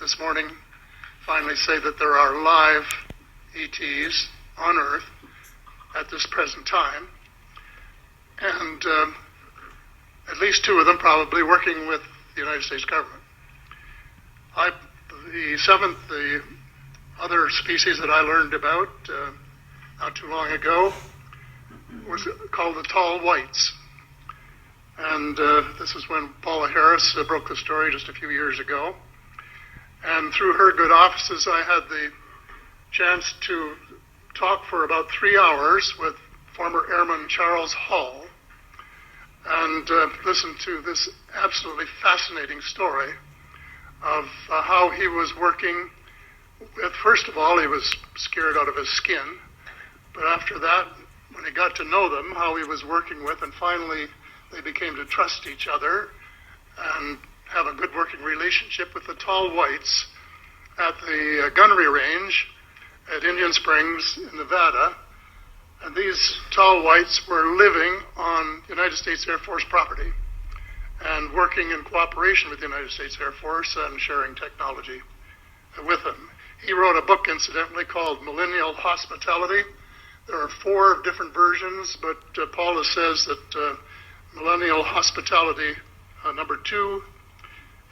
this morning finally say that there are live ETs on Earth at this present time, and at least two of them probably working with the United States government. The other species that I learned about not too long ago was called the tall whites. And this is when Paula Harris broke the story just a few years ago. And through her good offices, I had the chance to talk for about 3 hours with former Airman Charles Hall and listen to this absolutely fascinating story of how he was working with, first of all, he was scared out of his skin, but after that, when he got to know them, how he was working with, and finally they became to trust each other and have a good working relationship with the tall whites at the gunnery range at Indian Springs in Nevada. And these tall whites were living on United States Air Force property and working in cooperation with the United States Air Force and sharing technology with them. He wrote a book, incidentally, called Millennial Hospitality. There are 4 different versions, but Paula says that Millennial Hospitality number 2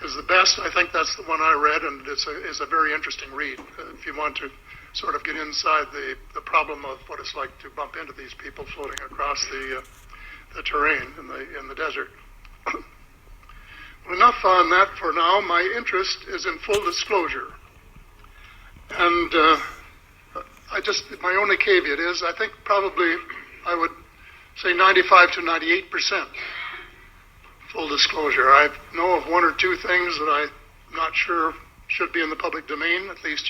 is the best. I think that's the one I read, and it's a very interesting read if you want to sort of get inside the problem of what it's like to bump into these people floating across the terrain in the desert. Well, enough on that for now. My interest is in full disclosure. And my only caveat is I think probably I would say 95 to 98% full disclosure. I know of 1 or 2 things that I'm not sure should be in the public domain, at least yet.